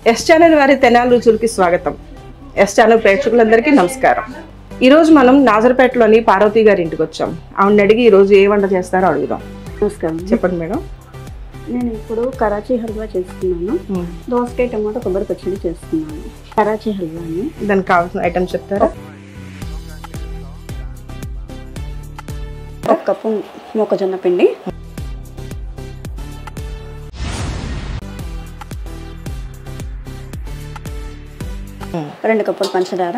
S channel వారి తెనాలి రుచులకి స్వాగతం. S channel ప్రేక్షకులందరికీ నమస్కారం. ఈరోజు మనం నాజర్పేటలోని పార్వతి గారి ఇంటికి వచ్చాం. ఆవిడని అడిగి ఈరోజు ఏ వంట చేస్తారో అడుగుదాం. నమస్కారం. చెప్పండి మేడం. నేను ఇప్పుడు కరాచీ హల్వా చేస్తున్నాను. దోసకాయ టమాటో కొబ్బరి పచ్చడి చేస్తున్నాను. కరాచీ హల్వాని దానికి కావాల్సిన ఐటమ్స్ చెప్తారా? 1 కప్పు మొక్కజొన్న పిండి, 2 కప్పులు పంచదార,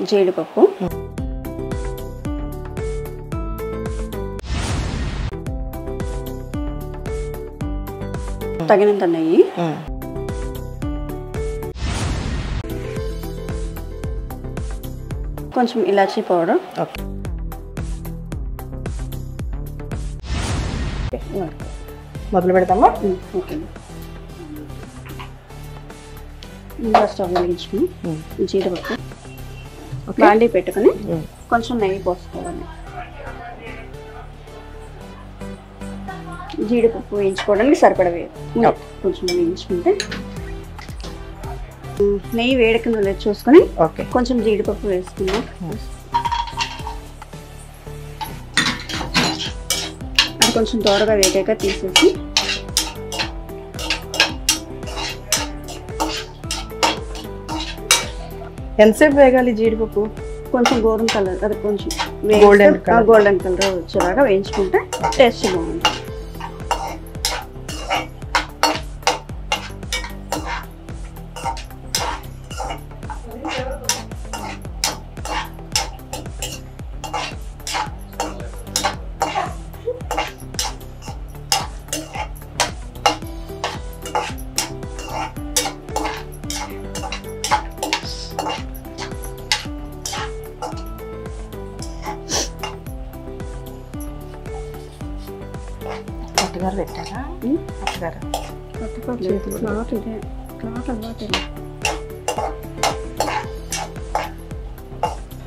జీడిపప్పు, తగినంత నెయ్యి, కొంచెం ఇలాచీ పౌడర్, మొదలు పెడతామా? ఓకే. ముందుగా స్టవ్ వెలిగించుకుని జీడిపప్పు బాండీ పెట్టుకుని కొంచెం నెయ్యి పోసుకోవాలి. జీడిపప్పు వేయించుకోవడానికి సరిపడవే కొంచెం వేయించుకుంటే నెయ్యి వేడెక్కిందో లేదు చూసుకొని కొంచెం జీడిపప్పు వేసుకుందాం. అది కొంచెం దోరగా వేగాక తీసేసి ఎంతసేపు వేగాలి జీడిపప్పు? కొంచెం గోధుమ కలర్, అది కొంచెం గోల్డెన్ కలర్ వచ్చేలాగా వేయించుకుంటే టేస్ట్ బాగుంటుంది. పెట్టారా?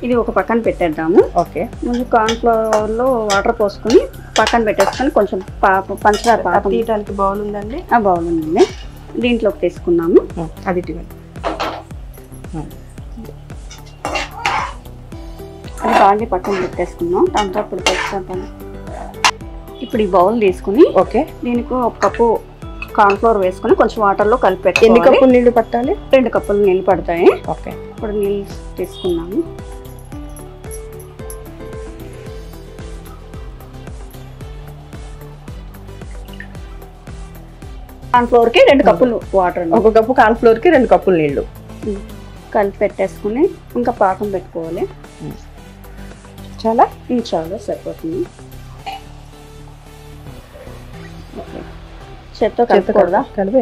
ఇది ఒక పక్కన పెట్టేద్దాము. ఓకే. ముందు కార్న్ఫ్లవర్ లో వాటర్ పోసుకొని పక్కన పెట్టేసుకొని కొంచెం పంచదార పాకం తీయడానికి బౌల్ ఉందండి? ఆ బౌల్ ఉందండి, దీంట్లోకి తీసుకున్నాము. అది అది బాగా పక్కన పెట్టేసుకున్నాం. దాంతో ఇప్పుడు తెచ్చుకుంటాను. ఇప్పుడు ఈ బౌల్ తీసుకుని దీనికి 1 కప్పు కార్న్ఫ్లవర్ వేసుకుని కొంచెం వాటర్ లో కలిపి పెట్టుకోవాలి. ఎన్ని కప్పులు నీళ్లు పట్టాలి? 2 కప్పులు నీళ్ళు పడతాయి. ఓకే. ఇప్పుడు నీళ్ళు తీసుకున్నాము. కార్న్ఫ్లవర్ కి 2 కప్పులు వాటర్, 1 కప్పు కార్న్ఫ్లవర్ కి 2 కప్పులు నీళ్లు కలిపి పెట్టేసుకుని ఇంకా పాకం పెట్టుకోవాలి. చాలా సరిపోతుంది. చేత్తో కలపకూడదా? కలిపి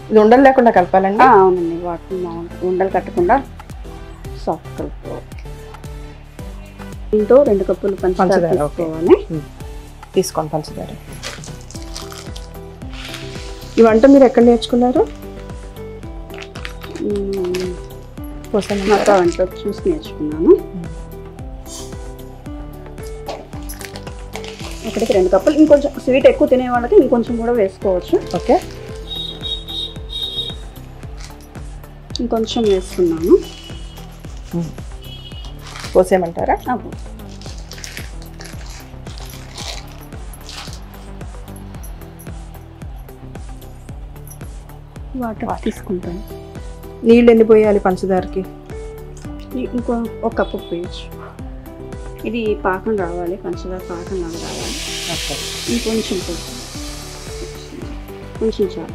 ఇది ఉండలు లేకుండా కలపాలండి? అవునండి, వాటిని ఉండలు కట్టకుండా సాఫ్ట్ కలుపుకోవాలి. దీంతో 2 కప్పులు పంచదార తీసుకోవాలి. తీసుకోండి పంచదార. ఈ వంట మీరు ఎక్కడ నేర్చుకున్నారు? వంటలో చూసి నేర్చుకున్నాను. ఇక్కడికి 2 కప్పులు, ఇంకొంచెం స్వీట్ ఎక్కువ తినే వాళ్ళకి ఇంకొంచెం కూడా వేసుకోవచ్చు. ఓకే. ఇంకొంచెం వేసుకున్నాను. పోసేయమంటారా? వాటర్ తీసుకుంటాను. నీళ్ళు ఎన్ని పోయాలి పంచదారకి? ఇంకో 1 కప్పు పోయచ్చు. ఇది పాకం రావాలి, పంచదార పాకం రావాలి. ఇంకొంచెం చాలు.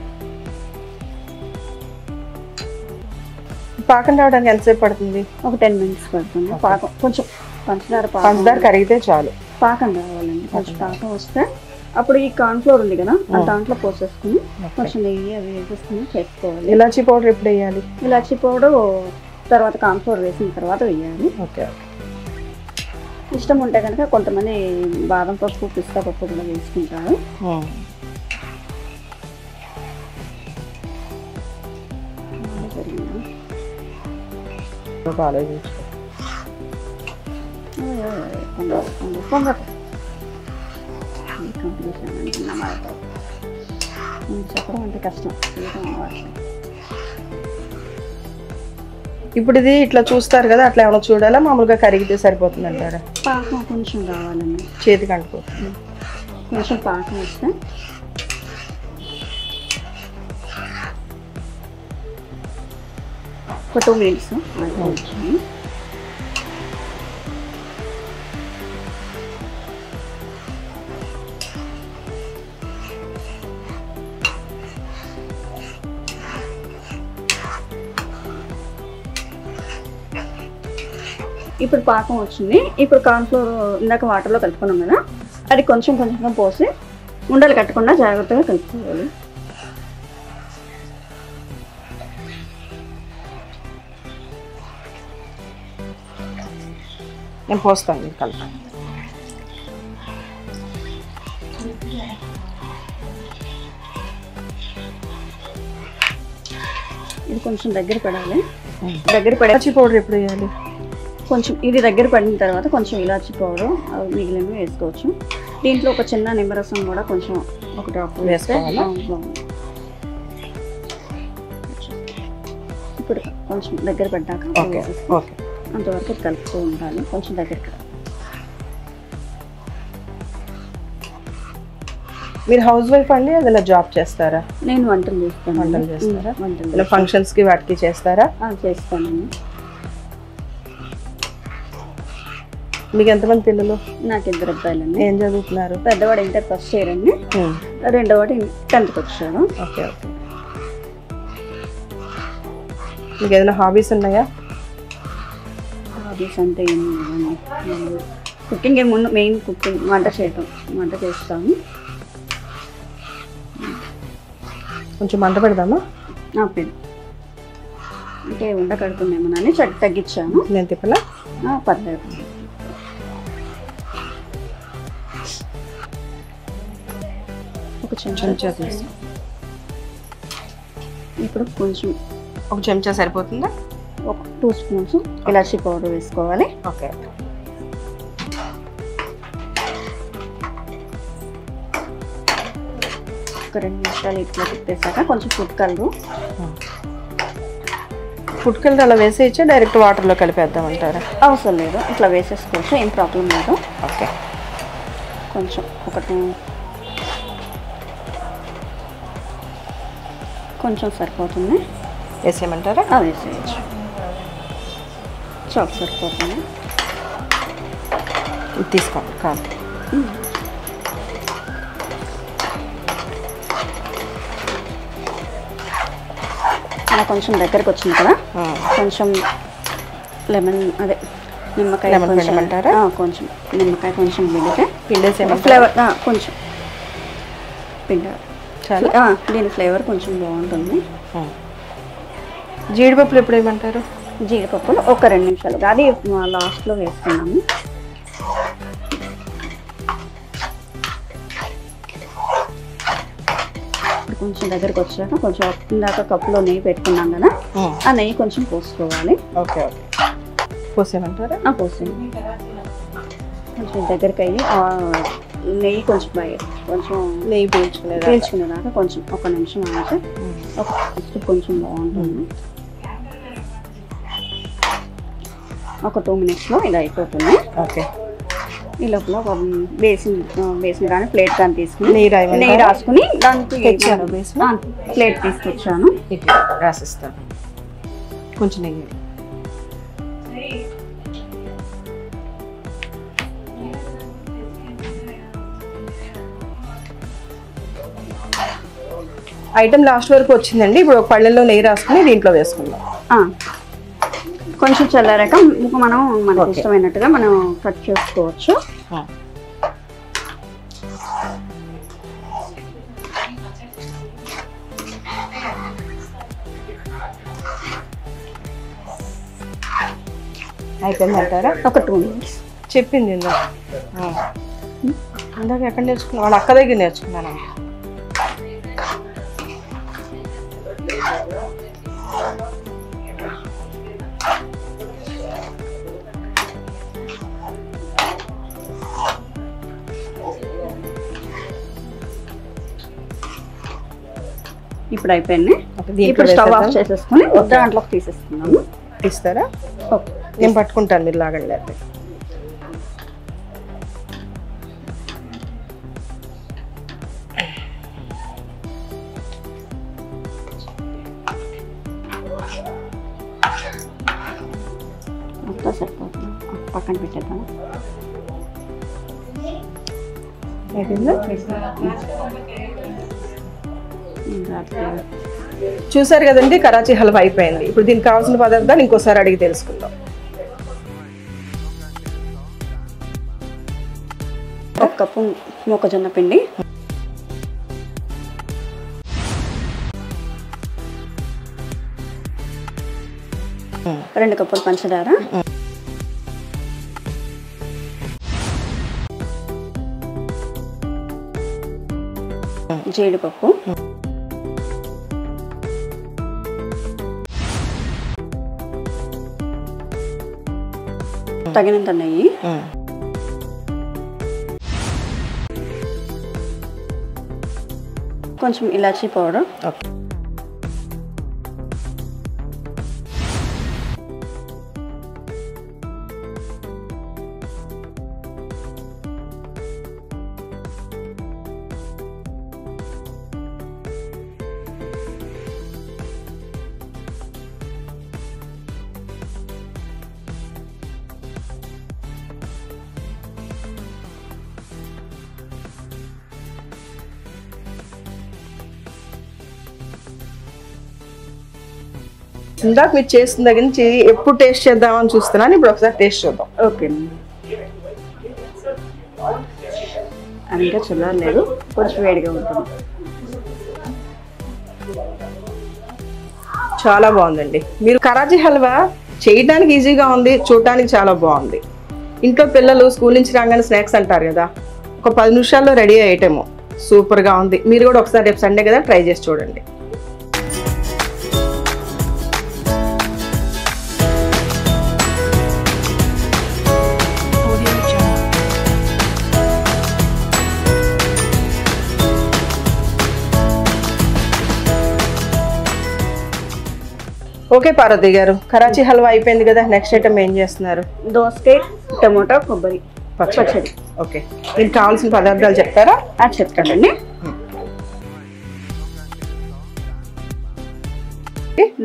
పాకం రావడానికి ఎంతసేపు పడుతుంది? ఒక 10 మినిట్స్ పడుతుంది. పాకం కొంచెం పంచదార కరిగితే చాలు. పాకం రావాలండి. కొంచెం పాకం వస్తే అప్పుడు ఈ కార్న్ఫ్లవర్ ఉంది కదా, దాంట్లో పోసేసుకుని కొంచెం నెయ్యి అవి వేసేసుకుని చేసుకోవాలి. ఇలాచీ పౌడర్ ఎప్పుడు వేయాలి? ఇలాచీ పౌడర్ తర్వాత కార్న్ఫ్లవర్ వేసిన తర్వాత వేయాలి. ఓకే. ఇష్టం ఉంటే కనుక కొంతమంది బాదం పప్పు, పిస్తా పప్పు కూడా వేసుకుంటారు. చెప్పడం అంటే కష్టం. ఇప్పుడు ఇది ఇట్లా చూస్తారు కదా, అట్లా ఏమైనా చూడాలా, మామూలుగా కరిగితే సరిపోతుంది అంటారా? పాకం కొంచెం కావాలండి, చేతికి అంటుకోతుంది. కొంచెం పాకం వస్తే ఒక 2 minutes ఇప్పుడు పాకం వచ్చింది. ఇప్పుడు కార్న్ఫ్లోర్ ఇందాక వాటర్లో కలుపుకున్నాం కదా, అది కొంచెం కొంచెంగా పోసి ఉండలు కట్టకుండా జాగ్రత్తగా కలుపుకోవాలి. నేను పోస్తాను కలుపు. ఇది కొంచెం దగ్గర పడాలి. దగ్గర పడాల్సి పౌడర్ ఎప్పుడు వేయాలి? కొంచెం ఇది దగ్గర పడిన తర్వాత కొంచెం ఇలాచి పౌడర్ మిగిలినవి వేసుకోవచ్చు. దీంట్లో ఒక చిన్న నిమ్మరసం కూడా కొంచెం ఒక డ్రాప్ వేసుకోవాలి. ఇప్పుడు కొంచెం దగ్గర పడ్డాక అంతవరకు కలుపుతూ ఉండాలి. కొంచెం దగ్గర. మీరు హౌస్ వైఫ్ అండి, అదిలా జాబ్ చేస్తారా? నేను వంటలు చేస్తాను. వంటలు చేస్తారా? వంటలు ఫంక్షన్స్కి వాటికి చేస్తారా? చేస్తానండి. మీకు ఎంతమంది పిల్లలు? నాకు 2 అబ్బాయిలండి. ఏం చదువుతున్నారు? పెద్దవాడు ఇంటర్ ఫస్ట్ ఇయర్ అండి, రెండోవాడు 10th వచ్చాడు. Okay okay. మీకు ఏదైనా హాబీస్ ఉన్నాయా? హాబీస్ అంటే ఏం లేదండి. కుకింగ్ ముందు మెయిన్ కుకింగ్, వంట చేస్తాము. కొంచెం మంట పెడదామా? అంటే ఉండ కడుతుందేమోనని తగ్గించాను. నేను తిప్పలా? పర్లేదు. ఒక చెంచా తీసి ఇప్పుడు కొంచెం ఒక చెంచా సరిపోతుందా? ఒక 2 స్పూన్స్ ఇలాచీ పౌడర్ వేసుకోవాలి. ఓకే. ఒక 2 నిమిషాలు ఇట్లా తిప్పేసాక కొంచెం ఫుడ్ కలర్ అలా వేసేయచ్చా, డైరెక్ట్ వాటర్లో కలిపేద్దామంటారా? అవసరం లేదు, ఇట్లా వేసేసుకోవచ్చు, ఏం ప్రాబ్లం లేదు. ఓకే. కొంచెం కొంచెం సరిపోతుంది. వేసేయమంటారా? వేసేయచ్చు, చాకు సరిపోతుంది. తీసుకోండి కాదు. అలా కొంచెం దగ్గరకు వచ్చింది కదా, కొంచెం లెమన్ అదే నిమ్మకాయ పిండమంటారా? కొంచెం నిమ్మకాయ కొంచెం పిండేసేమో ఫ్లేవర్ కొంచెం చాలా దీని ఫ్లేవర్ కొంచెం బాగుంటుంది. జీడిపప్పులు ఎప్పుడు వేయమంటారు? జీడిపప్పులు ఒక 2 నిమిషాలు, అది లాస్ట్లో వేసుకున్నాము. కొంచెం దగ్గరకు వచ్చాక కొంచెం ఇందాక కప్పులో నెయ్యి పెట్టుకున్నాం కదా, ఆ నెయ్యి కొంచెం పోసుకోవాలి. Okay okay. పోసేయమంటారా? పోసేయండి. కొంచెం దగ్గరికి అయ్యి నెయ్యి కొంచెం నెయ్యి పీల్చుకునేదాకా కొంచెం 1 నిమిషం అంటే కొంచెం బాగుంటుంది. ఒక 2 minutesలో ఇది అయిపోతుంది. ఓకే. ఈ లోపల ఒక బేసిన్ కానీ ప్లేట్ కానీ తీసుకుని నెయ్యి రాసుకుని దానికి ప్లేట్ తీసుకొచ్చాను. రాసిస్తాను కొంచెం నెయ్యి. ఐటమ్ లాస్ట్ వరకు వచ్చిందండి. ఇప్పుడు ఒక పళ్ళెల్లో నెయ్యి రాసుకుని దీంట్లో వేసుకుందాం. కొంచెం చల్లారాక మనం మనకు ఇష్టమైనట్టుగా మనం కట్ చేసుకోవచ్చు. అయిపోయిందంటారా? ఒక 2 minutes చెప్పింది ఇందాక ఎక్కడ నేర్చుకున్నా? వాళ్ళ అక్క దగ్గర నేర్చుకున్నాను. ఇప్పుడు అయిపోయింది. ఇప్పుడు స్టవ్ ఆఫ్ చేసేసుకుని దాంట్లోకి తీసేసుకున్నాము. తీస్తారా? నేను పట్టుకుంటాను, మీరు లాగండి. మొత్తం సరిపోతుంది, పక్కన పెట్టేద్దాం. చూసారు కదండి, కరాచీ హల్వా అయిపోయింది. ఇప్పుడు దీనికి కావాల్సిన పదార్థాలు ఇంకోసారి అడిగి తెలుసుకుందాం. ఒక కప్పు మొక్కజొన్న పిండి, రెండు కప్పులు పంచదార, జీడిపప్పు, తగినంత నెయ్యి, కొంచెం ఇలాచీ పౌడర్, ఇందాక మీరు చేసిన దగ్గర నుంచి ఎప్పుడు టేస్ట్ చేద్దామని చూస్తున్నాను. ఇప్పుడు ఒకసారి టేస్ట్ చూద్దాం. ఓకే, అది ఇంకా చల్లారలేదు, కొంచెం వేడిగా ఉంటుంది. చాలా బాగుందండి. మీరు కరాచీ హల్వా చేయడానికి ఈజీగా ఉంది, చూడటానికి చాలా బాగుంది. ఇంట్లో పిల్లలు స్కూల్ నుంచి రాగానే స్నాక్స్ అంటారు కదా, ఒక 10 నిమిషాల్లో రెడీ అయ్యేటేమో. సూపర్గా ఉంది. మీరు కూడా ఒకసారి రేపు సండే కదా ట్రై చేసి చూడండి. ఓకే పార్వతి గారు, కరాచీ హల్వా అయిపోయింది కదా, నెక్స్ట్ ఐటమ్ ఏం చేస్తున్నారు? దోసకాయ, టమోటా, కొబ్బరి పచ్చడి. ఓకే, దీనికి కావాల్సిన పదార్థాలు చెప్తారా? చెప్తానండి.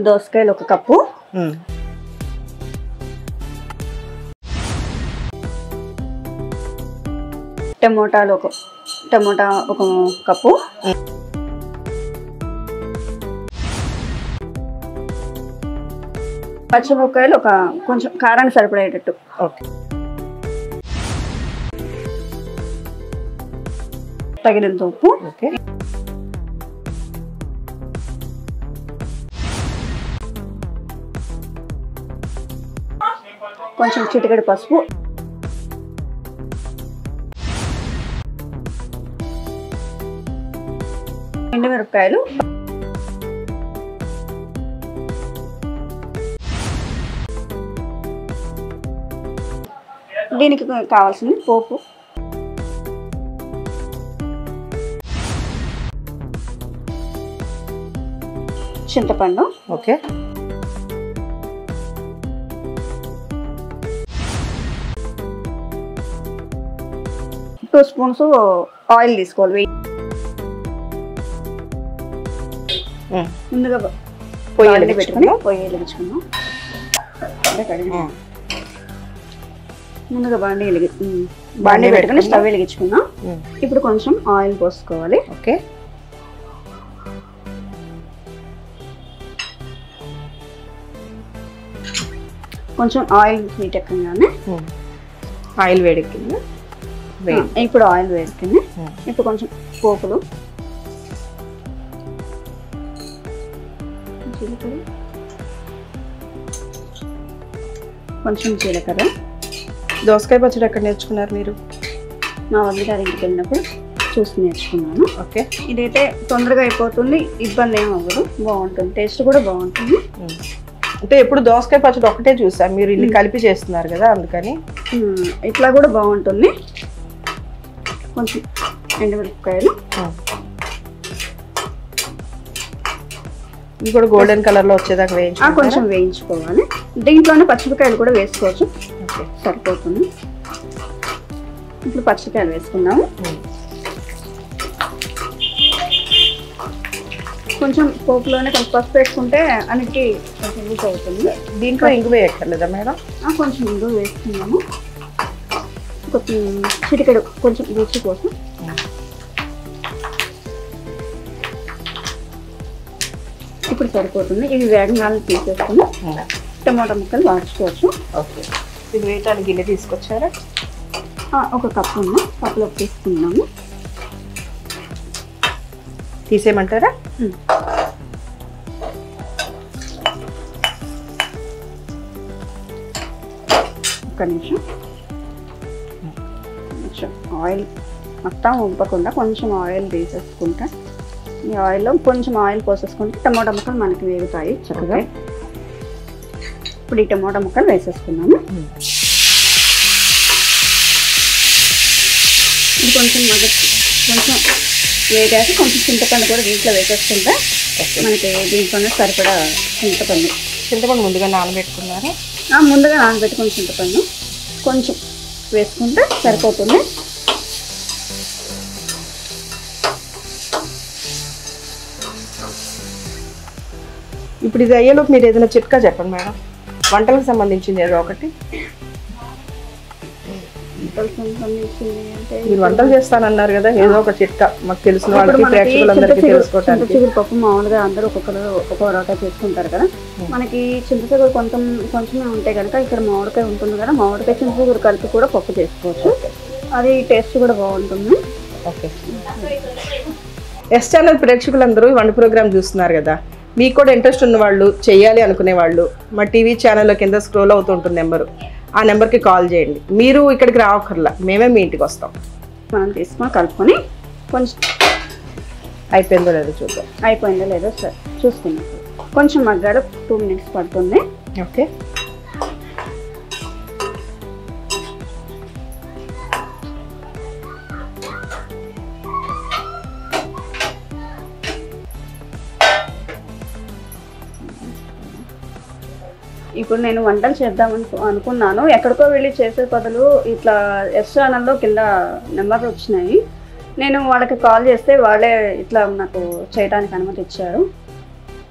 దోసకాయలు ఒక కప్పు, టమోటా ఒక కప్పు, పచ్చిమిరపకాయలు ఒక కొంచెం కారానికి సరిపడేటట్టు, ఓకే, తగినంత ఉప్పు, ఓకే, కొంచెం చిటికెడు పసుపు, ఎండుమిరపకాయలు, దీనికి కావాల్సింది పోపు, చింతపండు, ఓకే, 2 స్పూన్స్ ఆయిల్ తీసుకోవాలి. ముందుగా పొయ్యి పెట్టుకుని పొయ్యి వెలిగించుకున్నాం. ముందుగా బాండీ పెట్టుకుని స్టవ్ వెలిగించుకున్నాం. ఇప్పుడు కొంచెం ఆయిల్ పోసుకోవాలి. ఓకే, కొంచెం ఆయిల్ హీట్ ఎక్కగానే ఆయిల్ వేడెక్కింది. ఇప్పుడు ఆయిల్ వేసుకుని ఇప్పుడు కొంచెం పోపులు, కొంచెం జీలకర్ర. దోసకాయ పచ్చడి ఎక్కడ నేర్చుకున్నారు మీరు? మా వద్ద గారి ఇంటికి వెళ్ళినప్పుడు చూసి నేర్చుకున్నాను. ఓకే, ఇదైతే తొందరగా అయిపోతుంది, ఇబ్బంది ఏం అవ్వదు, బాగుంటుంది, టేస్ట్ కూడా బాగుంటుంది. అంటే ఎప్పుడు దోసకాయ పచ్చడి ఒకటే చూసారు, మీరు ఇన్ని కలిపి చేస్తున్నారు కదా, అందుకని ఇట్లా కూడా బాగుంటుంది. కొంచెం ఎండుమిరపకాయలు, ఇది కూడా గోల్డెన్ కలర్ లో వచ్చేదాకా వేయించుకోవాలి. కొంచెం వేయించుకోవాలి. దీంట్లోనే పచ్చిమిరకాయలు కూడా వేసుకోవచ్చు, సరిపోతుంది. ఇప్పుడు పచ్చిమిరకాయలు వేసుకుందాము. కొంచెం పోపులోనే కొంచెం పసుపు వేసుకుంటే అన్నిటికీ కొంచెం యూజ్ అవుతుంది. దీంట్లో ఇంగు వేయక్కర్లేదా మేడం? కొంచెం ఇంగు వేసుకున్నాము, కొంచెం చిటికెడు కొంచెం రుచి కోసం. ఇప్పుడు సరిపోతుంది. ఇవి వేగంగానే తీసేసుకుని టమాటా ముక్కలు వాడుకోవచ్చు. ఓకే, ఇది వేయటానికి గిన్నె తీసుకొచ్చారా? ఒక కప్పు ఉంది, కప్పులో తీసుకున్నాము. తీసేయమంటారా? ఒక్క నిమిషం. ఆయిల్ మొత్తం ఉంపకుండా కొంచెం ఆయిల్ తీసేసుకుంటా. ఈ ఆయిల్లో కొంచెం ఆయిల్ పోసేసుకుంటే టమాటా ముక్కలు మనకి వేగుతాయి చక్కగా. ఇప్పుడు ఈ టమాటా ముక్కలు వేసేసుకున్నాము. ఇది కొంచెం కొంచెం వేగాక కొంచెం చింతపండు కూడా దీంట్లో వేసేసుకుంటే మనకి దీంట్లోనే సరిపడా చింతపండు ముందుగా నానబెట్టుకున్నారా? ముందుగా నానబెట్టుకుని చింతపండు కొంచెం వేసుకుంటే సరిపోతుంది. ఇప్పుడు ఇది అయ్యేలోపు మీరు ఏదైనా చిట్కా చెప్పండి మేడం, వంటలకు సంబంధించింది ఏదో ఒకటి. మీరు వంటలు చేస్తానన్నారు కదా, ఏదో ఒక చిట్కా మాకు తెలిసిన వాళ్ళకి ప్రేక్షకులందరికీ తెలుసుకోవడానికి. చింతచిగురు మామూలుగా అందరూ ఒక్కొక్కరు ఒక్కొక్క రకం చేసుకుంటారు కదా. మనకి చింతచిగురు కొంచెమే ఉంటే కనుక ఇక్కడ మామిడికాయ ఉంటుంది కదా, మామిడికాయ చింతచిగురు కలిపి కూడా పప్పు చేసుకోవచ్చు. అది టేస్ట్ కూడా బాగుంటుంది. ఓకే, ఎస్ ఛానల్ ప్రేక్షకులందరూ వంట ప్రోగ్రామ్ చూస్తున్నారు కదా, మీకు కూడా ఇంట్రెస్ట్ ఉన్న వాళ్ళు, చేయాలి అనుకునే వాళ్ళు మా టీవీ ఛానల్లో కింద స్క్రోల్ అవుతుంటుంది నెంబరు, ఆ నెంబర్కి కాల్ చేయండి. మీరు ఇక్కడికి రావక్కర్లా, మేమే మీ ఇంటికి వస్తాం. మనం తీసుకొని కలుపుకొని కొంచెం అయిపోయిందో లేదో చూద్దాం. అయిపోయిందో లేదో సార్ చూసుకున్నాం. కొంచెం మగ్గాడు 2 minutes పడుతుంది. ఓకే, ఇప్పుడు నేను వంటలు చేద్దామని అనుకున్నాను. ఎక్కడికో వెళ్ళి చేసే బదులు ఇట్లా ఎస్ ఛానల్లో కింద నెంబర్లు వచ్చినాయి. నేను వాళ్ళకి కాల్ చేస్తే వాళ్ళే ఇట్లా నాకు చేయడానికి అనుమతి ఇచ్చారు.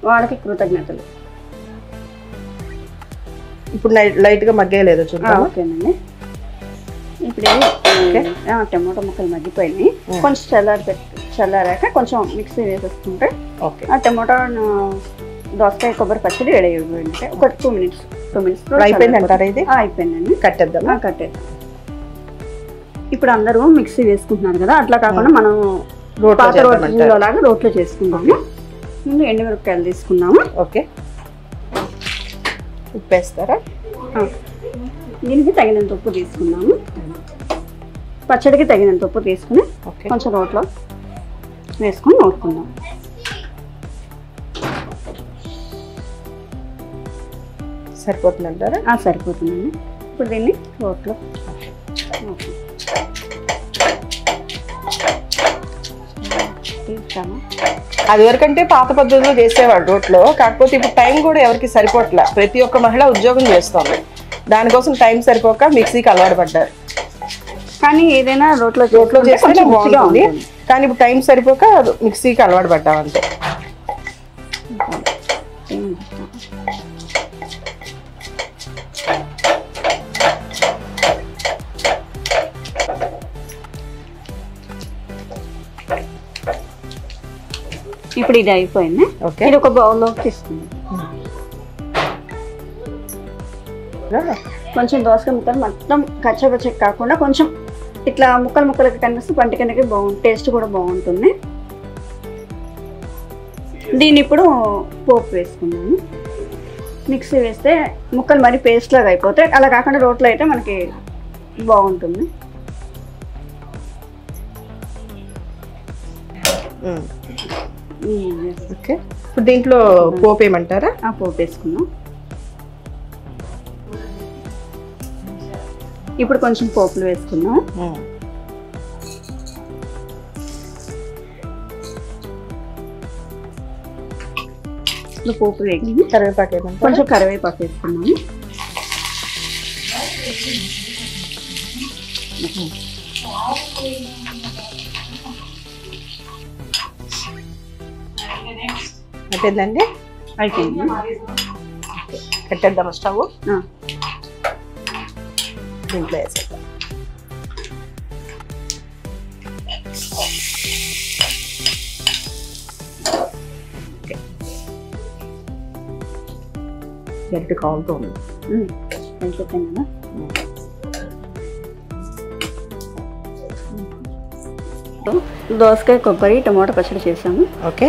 వాళ్ళకి కృతజ్ఞతలు. ఇప్పుడు లైట్గా మగ్గేయలేదు చూద్దాం. ఓకేనండి. ఇప్పుడు టమాటో ముక్కలు మగ్గిపోయినాయి. కొంచెం చల్లారాక కొంచెం మిక్సీ వేసేసుకుంటే ఆ టమాటో దోసకాయ కొబ్బరి పచ్చడి రెడీ అయిపోయింది. ఒక 2 minutes అయిపోయింది అంటారా? ఇది అయిపోయిందండి. కట్టేద్దాం. కట్టేద్దాం. ఇప్పుడు అందరూ మిక్సీ వేసుకుంటున్నారు కదా, అట్లా కాకుండా మనం పాత రోట్లాగా రోట్లో చేసుకుందాము. ముందు ఎండుమిరపకాయలు తీసుకున్నాము. ఓకే, ఉప్పు వేస్తారా? దీనికి తగినంత ఉప్పు తీసుకున్నాము. పచ్చడికి తగినంత ఉప్పు తీసుకుని కొంచెం రోట్లో వేసుకుని నూరుకుందాం. సరిపోతుందంటారా? సరిపోతుందండి. ఇప్పుడు దీన్ని రోట్లో అది వరకంటే పాత పద్ధతిలో చేసేవాడు రోట్లో. కాకపోతే ఇప్పుడు టైం కూడా ఎవరికి సరిపోట్లా. ప్రతి ఒక్క మహిళ ఉద్యోగం చేస్తోంది, దానికోసం టైం సరిపోక మిక్సీకి అలవాటు పడ్డారు. కానీ ఏదైనా రోట్లో చేస్తే బాగుంటుంది, కానీ ఇప్పుడు టైం సరిపోక మిక్సీకి అలవాటు పడ్డాం అంతే. ఇప్పుడు ఇది అయిపోయింది. ఇది ఒక బౌల్లోకి తీసుకుందాం. కొంచెం దోసకాయ ముక్కలు మొత్తం కచ్చపచ్చ కాకుండా కొంచెం ఇట్లా ముక్కలకి కనిపిస్తే పంట కిందకి టేస్ట్ కూడా బాగుంటుంది. దీన్ని ఇప్పుడు పోపు వేసుకున్నాము. మిక్సీ వేస్తే ముక్కలు మరి పేస్ట్ లాగా అయిపోతాయి. అలా కాకుండా రోట్లో అయితే మనకి బాగుంటుంది. ఓకే, ఇప్పుడు దీంట్లో పోపు ఏమంటారా? పోపు వేసుకున్నాం. ఇప్పుడు కొంచెం పోపులు వేసుకున్నాం. ఇప్పుడు పోపు వేగింది, కరివేపాకు వేద్దాం. కొంచెం కరివేపాకు వేసుకున్నాము. అయిపోయిందండి, అయిపోయింది. కట్టేద్దాం స్టవ్. దీంట్లో వేసేద్దాం. గట్టి కాలుతూ ఉంది. అయిపోతుంది కదా. దోసకాయ కొబ్బరి టమాటో పచ్చడి చేసాము. ఓకే,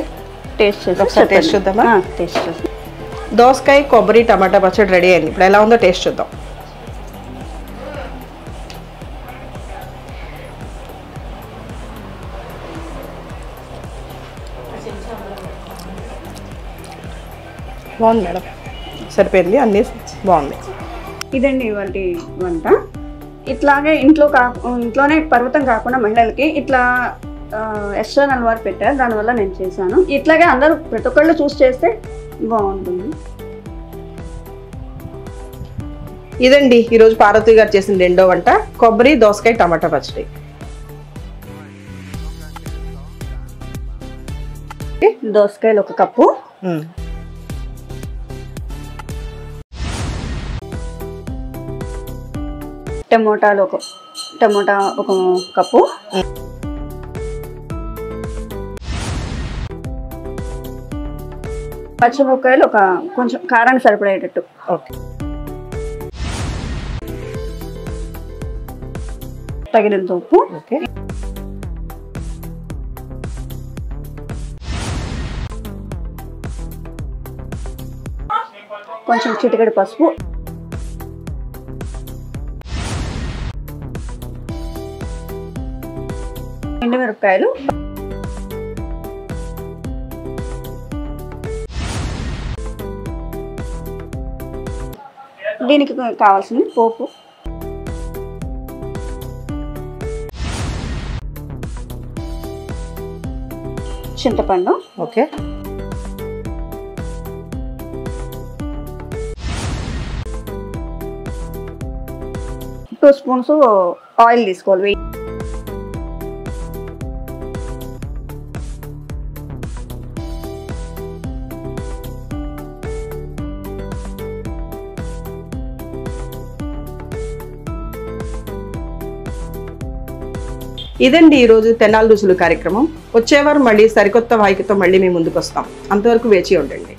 టేస్ట్ చేసి ఒకసారి టేస్ట్ చూద్దామా? టేస్ట్ చేసి. దోసకాయ కొబ్బరి టమాటా పచ్చడి రెడీ అయింది. ఇప్పుడు ఎలా ఉందో టేస్ట్ చూద్దాం. బాగుంది మేడం, సరిపోయింది, అన్నీ బాగుంది. ఇదండి ఇవాళ వంట. ఇట్లాగే ఇంట్లోనే పర్వతం కాకుండా మహిళలకి ఇట్లా ఎక్స్టర్నల్ వారు పెట్టారు, దానివల్ల నేను చేశాను. ఇట్లాగే అందరూ ప్రతి ఒక్కళ్ళు చూసి చేస్తే బాగుంటుంది. ఇదండి ఈరోజు పార్వతి గారు చేసిన రెండో వంట, కొబ్బరి దోసకాయ టమాటా పచ్చడి. దోసకాయలు 1 కప్పు, టమోటా 1 కప్పు, పచ్చిమిరపకాయలు కొంచెం కారానికి సరిపడేటట్టు, ఓకే, తగినంత ఉప్పు, ఓకే, కొంచెం చిటికెడు పసుపు, ఎండుమిరపకాయలు, దీనికి కావాల్సింది పోపు, చింతపండు, ఓకే, 2 స్పూన్స్ ఆయిల్ తీసుకోవాలి. ఇదండి ఈరోజు తెనాలి రుచులు కార్యక్రమం. వచ్చేవారు మళ్ళీ సరికొత్త వాయికతో మళ్ళీ మీ ముందుకు వస్తాం. అంతవరకు వేచి ఉండండి.